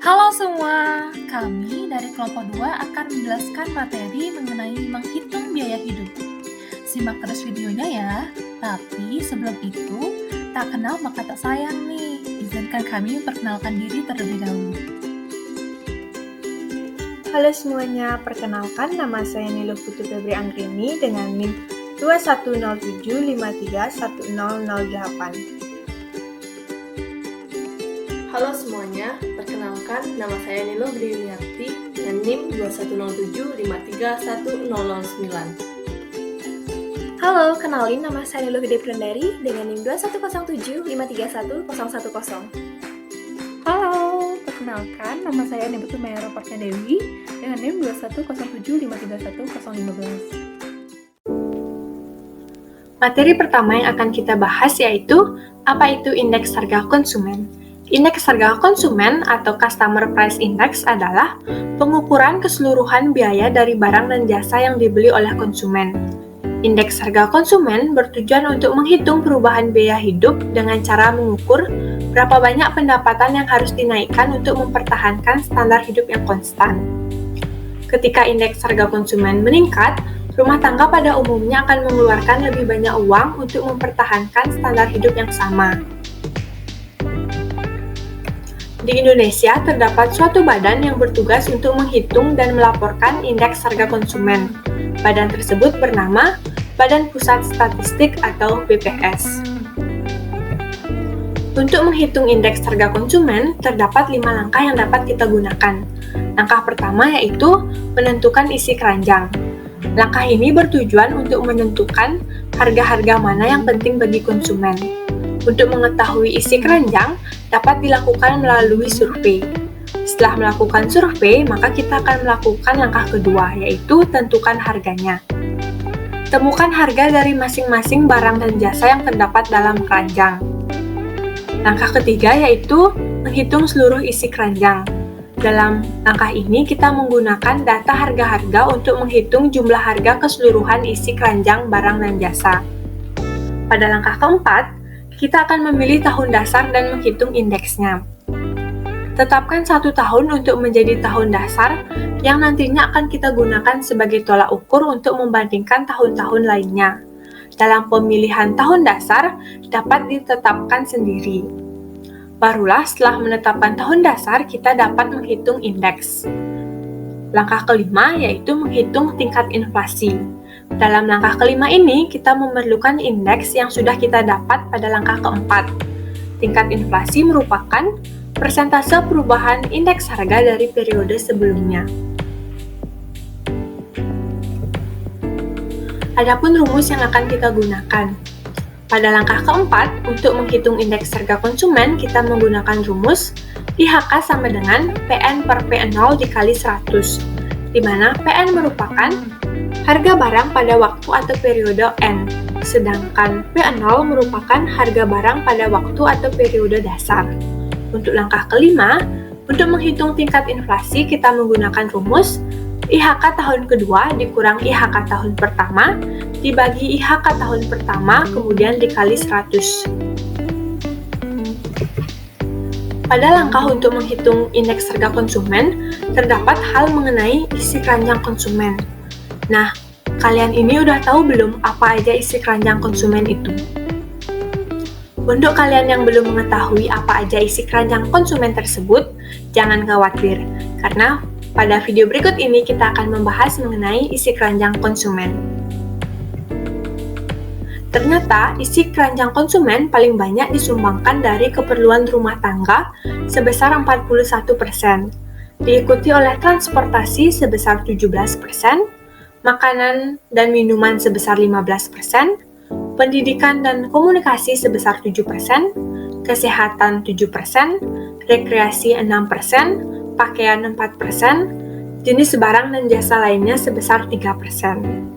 Halo semua, kami dari kelompok 2 akan menjelaskan materi mengenai menghitung biaya hidup. Simak terus videonya ya, tapi sebelum itu, tak kenal maka tak sayang nih. Izinkan kami memperkenalkan diri terlebih dahulu. Halo semuanya, perkenalkan nama saya Nilo Putu Febri Anggreni dengan NIM 2107531008. Halo semuanya, perkenalkan nama saya Nilo Briliarti dengan NIM 2107531009. Halo, kenalin nama saya Nilo Gede Prandari dengan NIM 2107531010. Halo, perkenalkan nama saya Nebutu Mayara Patnya Dewi dengan NIM 2107531011. Materi pertama yang akan kita bahas yaitu apa itu indeks harga konsumen. Indeks harga konsumen atau Customer Price Index adalah pengukuran keseluruhan biaya dari barang dan jasa yang dibeli oleh konsumen. Indeks harga konsumen bertujuan untuk menghitung perubahan biaya hidup dengan cara mengukur berapa banyak pendapatan yang harus dinaikkan untuk mempertahankan standar hidup yang konstan. Ketika indeks harga konsumen meningkat, rumah tangga pada umumnya akan mengeluarkan lebih banyak uang untuk mempertahankan standar hidup yang sama. Di Indonesia, terdapat suatu badan yang bertugas untuk menghitung dan melaporkan indeks harga konsumen. Badan tersebut bernama Badan Pusat Statistik atau BPS. Untuk menghitung indeks harga konsumen, terdapat 5 langkah yang dapat kita gunakan. Langkah pertama yaitu menentukan isi keranjang. Langkah ini bertujuan untuk menentukan harga-harga mana yang penting bagi konsumen. Untuk mengetahui isi keranjang, dapat dilakukan melalui survei. Setelah melakukan survei, maka kita akan melakukan langkah kedua, yaitu tentukan harganya. Temukan harga dari masing-masing barang dan jasa yang terdapat dalam keranjang. Langkah ketiga yaitu menghitung seluruh isi keranjang. Dalam langkah ini, kita menggunakan data harga-harga untuk menghitung jumlah harga keseluruhan isi keranjang barang dan jasa. Pada langkah keempat, kita akan memilih tahun dasar dan menghitung indeksnya. Tetapkan 1 tahun untuk menjadi tahun dasar yang nantinya akan kita gunakan sebagai tolak ukur untuk membandingkan tahun-tahun lainnya. Dalam pemilihan tahun dasar, dapat ditetapkan sendiri. Barulah setelah menetapkan tahun dasar, kita dapat menghitung indeks. Langkah kelima yaitu menghitung tingkat inflasi. Dalam langkah kelima ini, kita memerlukan indeks yang sudah kita dapat pada langkah keempat. Tingkat inflasi merupakan persentase perubahan indeks harga dari periode sebelumnya. Adapun rumus yang akan kita gunakan. Pada langkah keempat, untuk menghitung indeks harga konsumen, kita menggunakan rumus IHK sama dengan PN per P0 dikali 100, di mana PN merupakan harga barang pada waktu atau periode N, sedangkan P0 merupakan harga barang pada waktu atau periode dasar. Untuk langkah kelima, untuk menghitung tingkat inflasi, kita menggunakan rumus IHK tahun kedua dikurang IHK tahun pertama, dibagi IHK tahun pertama, kemudian dikali 100. Pada langkah untuk menghitung indeks harga konsumen, terdapat hal mengenai isi keranjang konsumen. Nah, kalian ini udah tahu belum apa aja isi keranjang konsumen itu? Untuk kalian yang belum mengetahui apa aja isi keranjang konsumen tersebut, jangan khawatir, karena pada video berikut ini kita akan membahas mengenai isi keranjang konsumen. Ternyata, isi keranjang konsumen paling banyak disumbangkan dari keperluan rumah tangga sebesar 41%, diikuti oleh transportasi sebesar 17%, makanan dan minuman sebesar 15%, pendidikan dan komunikasi sebesar 7%, kesehatan 7%, rekreasi 6%, pakaian 4%, jenis barang dan jasa lainnya sebesar 3%.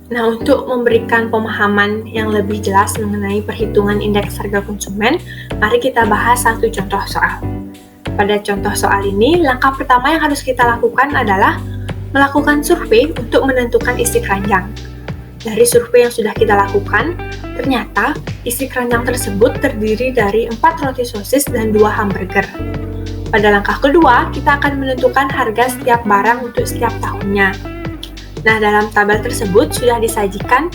Nah, untuk memberikan pemahaman yang lebih jelas mengenai perhitungan indeks harga konsumen, mari kita bahas satu contoh soal. Pada contoh soal ini, langkah pertama yang harus kita lakukan adalah melakukan survei untuk menentukan isi keranjang. Dari survei yang sudah kita lakukan, ternyata isi keranjang tersebut terdiri dari 4 roti sosis dan 2 hamburger. Pada langkah kedua, kita akan menentukan harga setiap barang untuk setiap tahunnya. Nah, dalam tabel tersebut sudah disajikan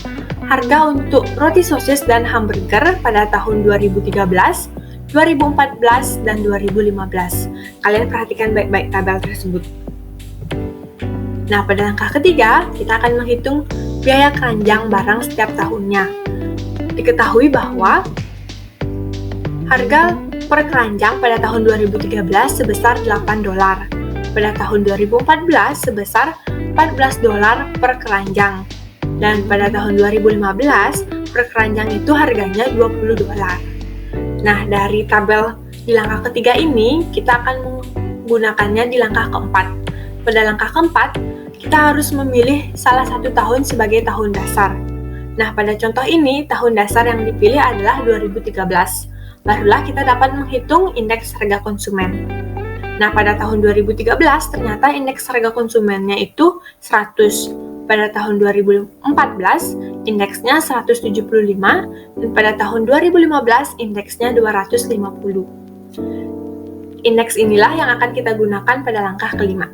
harga untuk roti sosis dan hamburger pada tahun 2013, 2014, dan 2015. Kalian perhatikan baik-baik tabel tersebut. Nah, pada langkah ketiga, kita akan menghitung biaya keranjang barang setiap tahunnya. Diketahui bahwa harga per keranjang pada tahun 2013 sebesar $8, pada tahun 2014 sebesar $14 per keranjang, dan pada tahun 2015 per keranjang itu harganya $20. Nah, dari tabel di langkah ketiga ini, kita akan menggunakannya di langkah keempat. Pada langkah keempat, kita harus memilih salah satu tahun sebagai tahun dasar. Nah, pada contoh ini, tahun dasar yang dipilih adalah 2013. Barulah kita dapat menghitung indeks harga konsumen. Nah, pada tahun 2013, ternyata indeks harga konsumennya itu 100. Pada tahun 2014, indeksnya 175, dan pada tahun 2015, indeksnya 250. Indeks inilah yang akan kita gunakan pada langkah kelima.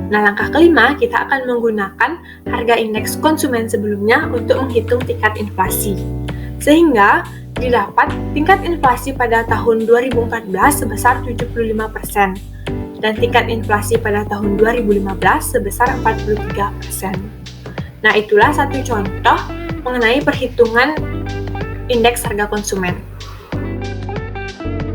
Nah, langkah kelima, kita akan menggunakan harga indeks konsumen sebelumnya untuk menghitung tingkat inflasi. Sehingga didapat tingkat inflasi pada tahun 2014 sebesar 75%, dan tingkat inflasi pada tahun 2015 sebesar 43%. Nah, itulah satu contoh mengenai perhitungan indeks harga konsumen.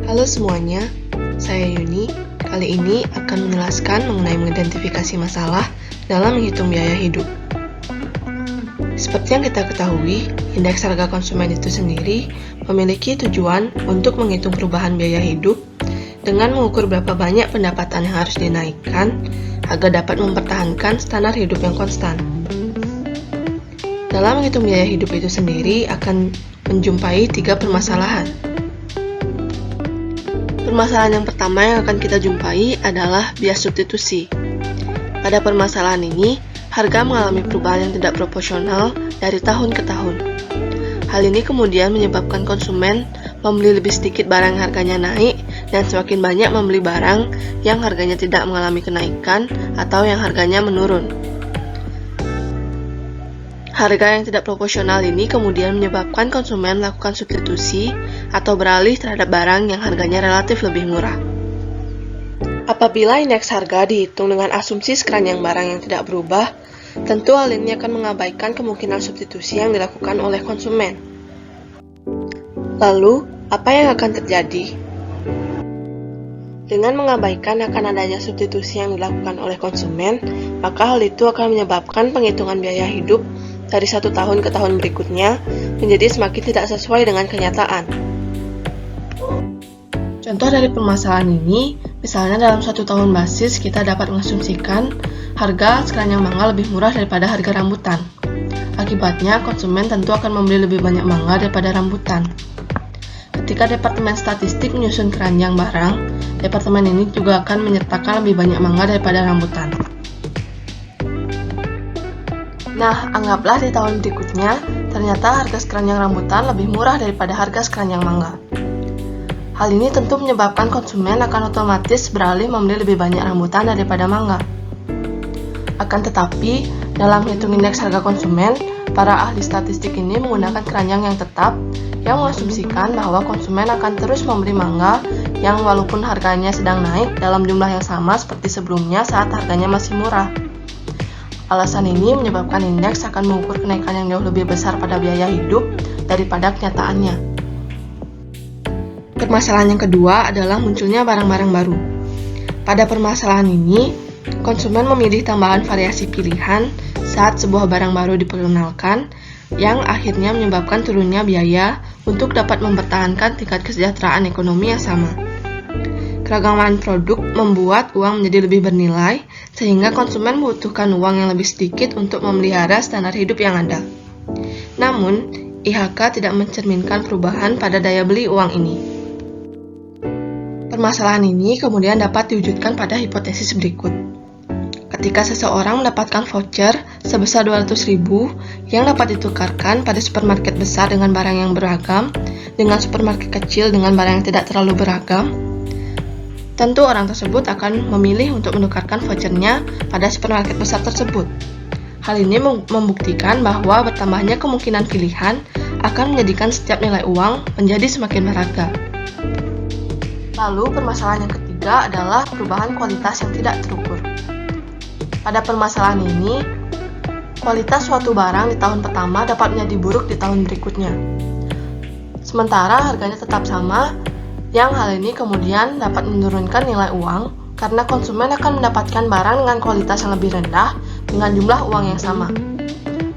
Halo semuanya, saya Yuni. Kali ini akan menjelaskan mengenai mengidentifikasi masalah dalam menghitung biaya hidup. Seperti yang kita ketahui, indeks harga konsumen itu sendiri memiliki tujuan untuk menghitung perubahan biaya hidup dengan mengukur berapa banyak pendapatan yang harus dinaikkan agar dapat mempertahankan standar hidup yang konstan. Dalam menghitung biaya hidup itu sendiri akan menjumpai 3 permasalahan. Permasalahan yang pertama yang akan kita jumpai adalah bias substitusi. Pada permasalahan ini, harga mengalami perubahan yang tidak proporsional dari tahun ke tahun. Hal ini kemudian menyebabkan konsumen membeli lebih sedikit barang yang harganya naik dan semakin banyak membeli barang yang harganya tidak mengalami kenaikan atau yang harganya menurun. Harga yang tidak proporsional ini kemudian menyebabkan konsumen melakukan substitusi atau beralih terhadap barang yang harganya relatif lebih murah. Apabila indeks harga dihitung dengan asumsi keranjang barang yang tidak berubah, tentu hal ini akan mengabaikan kemungkinan substitusi yang dilakukan oleh konsumen. Lalu, apa yang akan terjadi? Dengan mengabaikan akan adanya substitusi yang dilakukan oleh konsumen, maka hal itu akan menyebabkan penghitungan biaya hidup dari satu tahun ke tahun berikutnya menjadi semakin tidak sesuai dengan kenyataan. Contoh dari permasalahan ini, misalnya dalam satu tahun basis kita dapat mengasumsikan harga sekeranjang mangga lebih murah daripada harga rambutan. Akibatnya, konsumen tentu akan membeli lebih banyak mangga daripada rambutan. Ketika Departemen Statistik menyusun keranjang barang, departemen ini juga akan menyertakan lebih banyak mangga daripada rambutan. Nah, anggaplah di tahun berikutnya, ternyata harga sekeranjang rambutan lebih murah daripada harga sekeranjang mangga. Hal ini tentu menyebabkan konsumen akan otomatis beralih membeli lebih banyak rambutan daripada mangga. Akan tetapi, dalam hitung indeks harga konsumen, para ahli statistik ini menggunakan keranjang yang tetap yang mengasumsikan bahwa konsumen akan terus membeli mangga yang walaupun harganya sedang naik dalam jumlah yang sama seperti sebelumnya saat harganya masih murah. Alasan ini menyebabkan indeks akan mengukur kenaikan yang jauh lebih besar pada biaya hidup daripada kenyataannya. Permasalahan yang kedua adalah munculnya barang-barang baru. Pada permasalahan ini, konsumen memilih tambahan variasi pilihan saat sebuah barang baru diperkenalkan, yang akhirnya menyebabkan turunnya biaya untuk dapat mempertahankan tingkat kesejahteraan ekonomi yang sama. Keragaman produk membuat uang menjadi lebih bernilai, sehingga konsumen membutuhkan uang yang lebih sedikit untuk memelihara standar hidup yang ada. Namun, IHK tidak mencerminkan perubahan pada daya beli uang ini. Permasalahan ini kemudian dapat diwujudkan pada hipotesis berikut. Ketika seseorang mendapatkan voucher sebesar 200.000 yang dapat ditukarkan pada supermarket besar dengan barang yang beragam, dengan supermarket kecil dengan barang yang tidak terlalu beragam, tentu orang tersebut akan memilih untuk menukarkan vouchernya pada supermarket besar tersebut. Hal ini membuktikan bahwa bertambahnya kemungkinan pilihan akan menjadikan setiap nilai uang menjadi semakin berharga. Lalu, permasalahan yang ketiga adalah perubahan kualitas yang tidak terukur. Pada permasalahan ini, kualitas suatu barang di tahun pertama dapat menjadi buruk di tahun berikutnya. Sementara harganya tetap sama, yang hal ini kemudian dapat menurunkan nilai uang karena konsumen akan mendapatkan barang dengan kualitas yang lebih rendah dengan jumlah uang yang sama.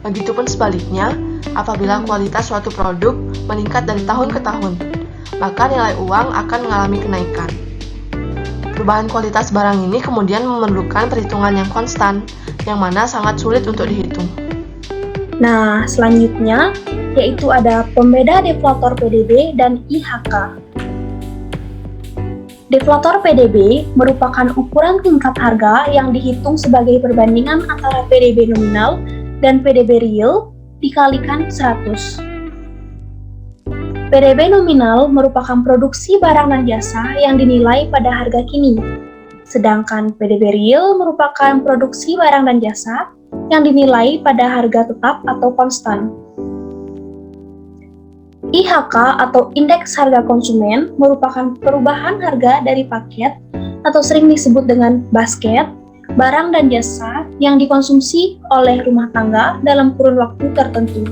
Begitupun sebaliknya, apabila kualitas suatu produk meningkat dari tahun ke tahun, maka nilai uang akan mengalami kenaikan. Perubahan kualitas barang ini kemudian memerlukan perhitungan yang konstan, yang mana sangat sulit untuk dihitung. Nah, selanjutnya yaitu ada pembeda deflator PDB dan IHK. Deflator PDB merupakan ukuran tingkat harga yang dihitung sebagai perbandingan antara PDB nominal dan PDB real dikalikan 100. PDB nominal merupakan produksi barang dan jasa yang dinilai pada harga kini, sedangkan PDB real merupakan produksi barang dan jasa yang dinilai pada harga tetap atau konstan. IHK atau Indeks Harga Konsumen merupakan perubahan harga dari paket atau sering disebut dengan basket, barang dan jasa yang dikonsumsi oleh rumah tangga dalam kurun waktu tertentu.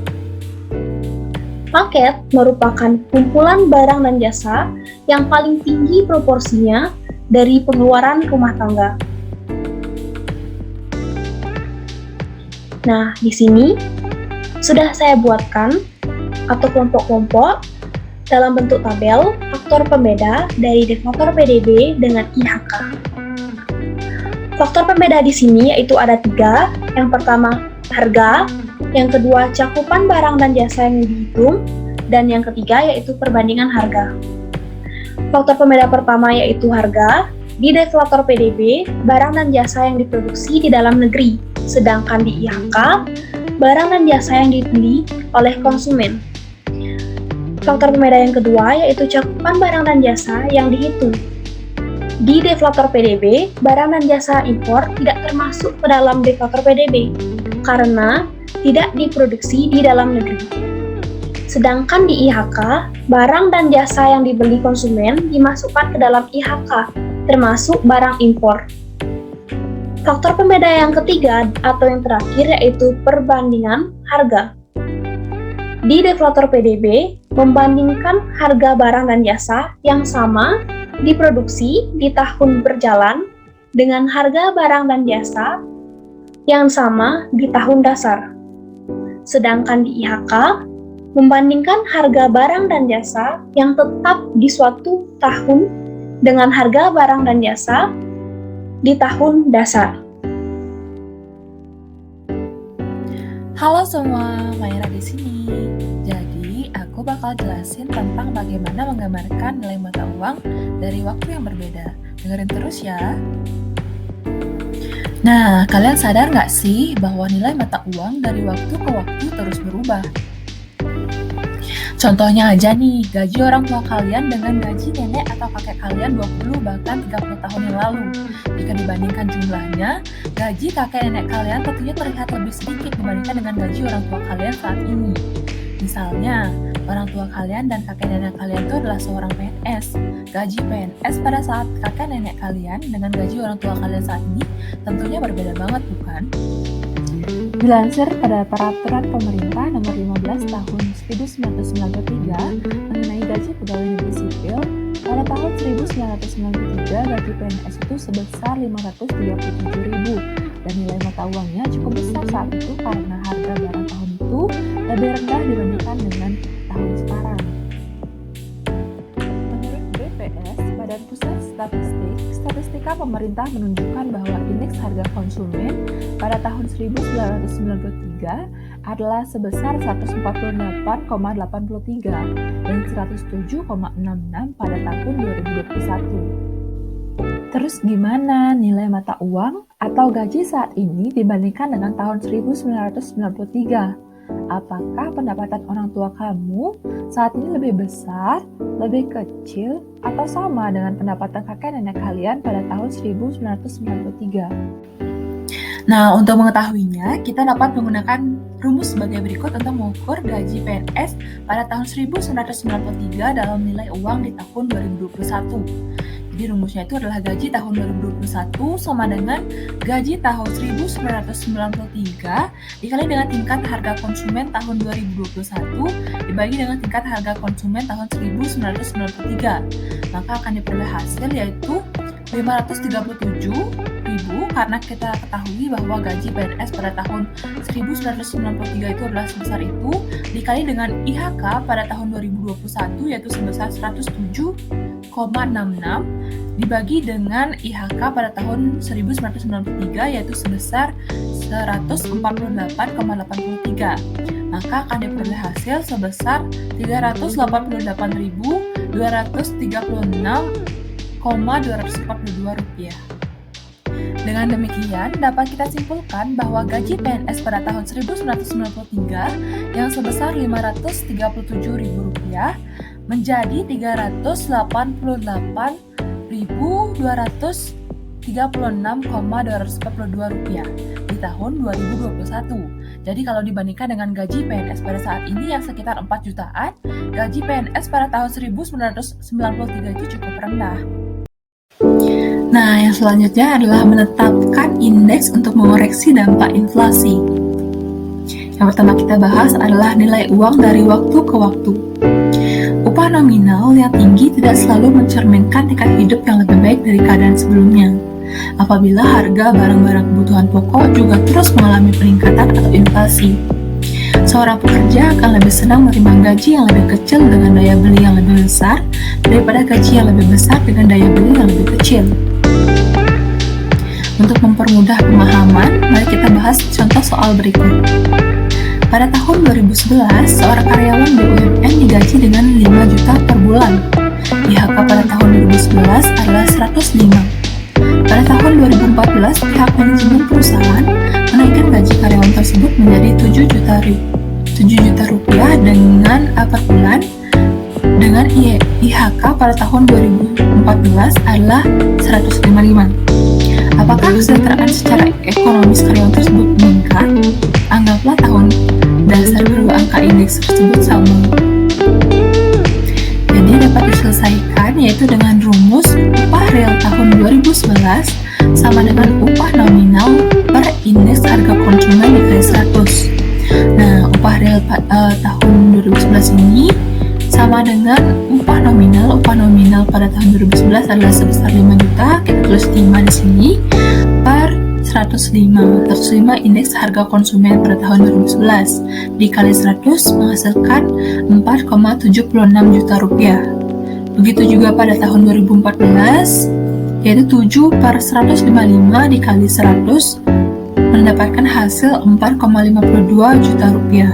Paket merupakan kumpulan barang dan jasa yang paling tinggi proporsinya dari pengeluaran rumah tangga. Nah, di sini sudah saya buatkan atau kelompok-kelompok dalam bentuk tabel faktor pembeda dari deflator PDB dengan IHK. Faktor pembeda di sini yaitu ada 3. Yang pertama, harga. Yang kedua, cakupan barang dan jasa yang dihitung. Dan yang ketiga, yaitu perbandingan harga. Faktor pembeda pertama yaitu harga. Di deflator PDB, barang dan jasa yang diproduksi di dalam negeri. Sedangkan di IHK, barang dan jasa yang dibeli oleh konsumen. Faktor pembeda yang kedua yaitu cakupan barang dan jasa yang dihitung. Di deflator PDB, barang dan jasa impor tidak termasuk ke dalam deflator PDB karena tidak diproduksi di dalam negeri. Sedangkan di IHK, barang dan jasa yang dibeli konsumen dimasukkan ke dalam IHK, termasuk barang impor. Faktor pembeda yang ketiga atau yang terakhir yaitu perbandingan harga. Di deflator PDB, membandingkan harga barang dan jasa yang sama diproduksi di tahun berjalan dengan harga barang dan jasa yang sama di tahun dasar. Sedangkan di IHK, membandingkan harga barang dan jasa yang tetap di suatu tahun dengan harga barang dan jasa di tahun dasar. Halo semua, Maira di sini. Jadi, aku bakal jelasin tentang bagaimana menggambarkan nilai mata uang dari waktu yang berbeda. Dengerin terus ya. Nah, kalian sadar nggak sih bahwa nilai mata uang dari waktu ke waktu terus berubah? Contohnya aja nih, gaji orang tua kalian dengan gaji nenek atau kakek kalian 20 bahkan 30 tahun yang lalu. Jika dibandingkan jumlahnya, gaji kakek nenek kalian tentunya terlihat lebih sedikit dibandingkan dengan gaji orang tua kalian saat ini. Misalnya, orang tua kalian dan kakek nenek kalian itu adalah seorang PNS. Gaji PNS pada saat kakek nenek kalian dengan gaji orang tua kalian saat ini tentunya berbeda banget, bukan? Dilansir pada Peraturan Pemerintah Nomor 15 Tahun 1993 mengenai gaji pegawai negeri sipil, pada tahun 1993 gaji PNS itu sebesar 537.000 dan nilai mata uangnya cukup besar saat itu karena harga barang tahun itu lebih rendah dibandingkan dengan tahun sekarang. Menurut BPS, Badan Pusat Statistika Pemerintah menunjukkan bahwa indeks harga konsumen pada tahun 1993 adalah sebesar 148,83 dan 107,66 pada tahun 2021. Terus gimana nilai mata uang atau gaji saat ini dibandingkan dengan tahun 1993? Apakah pendapatan orang tua kamu saat ini lebih besar, lebih kecil, atau sama dengan pendapatan kakek nenek kalian pada tahun 1993? Nah, untuk mengetahuinya, kita dapat menggunakan rumus sebagai berikut untuk mengukur gaji PNS pada tahun 1993 dalam nilai uang di tahun 2021. Jadi rumusnya itu adalah gaji tahun 2021 sama dengan gaji tahun 1993 dikali dengan tingkat harga konsumen tahun 2021 dibagi dengan tingkat harga konsumen tahun 1993. Maka akan diperoleh hasil yaitu 537.000 karena kita ketahui bahwa gaji PNS pada tahun 1993 itu adalah sebesar itu dikali dengan IHK pada tahun 2021 yaitu sebesar 107,66 dibagi dengan IHK pada tahun 1993 yaitu sebesar 148,83. Maka akan diperoleh hasil sebesar 388.236,242 rupiah. Dengan demikian, dapat kita simpulkan bahwa gaji PNS pada tahun 1993 yang sebesar Rp537.000 menjadi Rp388.236,242 di tahun 2021. Jadi kalau dibandingkan dengan gaji PNS pada saat ini yang sekitar 4 jutaan, gaji PNS pada tahun 1993 itu cukup rendah. Nah, yang selanjutnya adalah menetapkan indeks untuk mengoreksi dampak inflasi. Yang pertama kita bahas adalah nilai uang dari waktu ke waktu. Upah nominal yang tinggi tidak selalu mencerminkan tingkat hidup yang lebih baik dari keadaan sebelumnya. Apabila harga barang-barang kebutuhan pokok juga terus mengalami peningkatan atau inflasi. Seorang pekerja akan lebih senang menerima gaji yang lebih kecil dengan daya beli yang lebih besar daripada gaji yang lebih besar dengan daya beli yang lebih kecil. Untuk mempermudah pemahaman, mari kita bahas contoh soal berikut. Pada tahun 2011, seorang karyawan BUMN digaji dengan 5 juta per bulan. IHK pada tahun 2011 adalah 105. Pada tahun 2014, pihak manajemen perusahaan menaikkan gaji karyawan tersebut menjadi 7 juta rupiah dengan per bulan dengan IHK pada tahun 2014 adalah 155. Apakah kesejahteraan secara ekonomis karyawan tersebut meningkat? Anggaplah tahun dasar kedua angka indeks tersebut sama. Jadi dapat diselesaikan yaitu dengan rumus upah real tahun 2011 sama dengan upah nominal per indeks harga konsumen dikali 100. Nah, upah real tahun 2011 ini sama dengan upah nominal. Upah nominal pada tahun 2011 adalah sebesar 5 juta, kita tulis 5 di sini, per 105. 105 indeks harga konsumen pada tahun 2011 dikali 100 menghasilkan 4,76 juta rupiah. Begitu juga pada tahun 2014 yaitu 7 per 155 dikali 100 mendapatkan hasil 4,52 juta rupiah.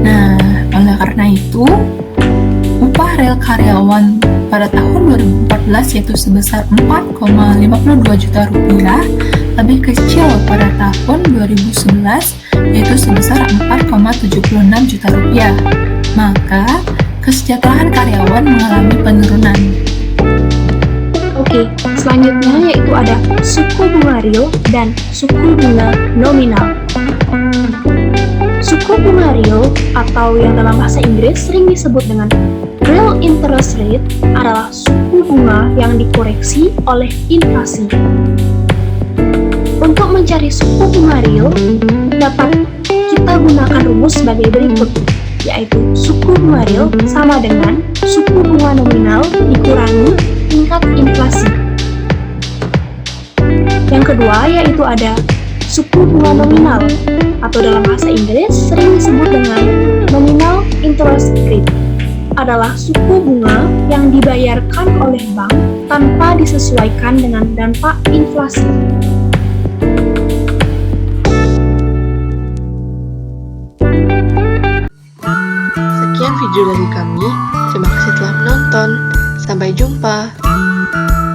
Nah, oleh karena itu upah real karyawan pada tahun 2014 yaitu sebesar 4,52 juta rupiah lebih kecil pada tahun 2011 yaitu sebesar 4,76 juta rupiah. Maka kesejahteraan karyawan mengalami penurunan. Oke, selanjutnya yaitu ada suku bunga real dan suku bunga nominal. Suku bunga real atau yang dalam bahasa Inggris sering disebut dengan real interest rate adalah suku bunga yang dikoreksi oleh inflasi. Untuk mencari suku bunga real, dapat kita gunakan rumus sebagai berikut, yaitu suku bunga real sama dengan suku bunga nominal dikurangi tingkat inflasi. Yang kedua yaitu ada suku bunga nominal atau dalam bahasa Inggris sering disebut dengan nominal interest rate adalah suku bunga yang dibayarkan oleh bank tanpa disesuaikan dengan dampak inflasi. Sekian video dari kami. Terima kasih telah menonton. Sampai jumpa. kasih.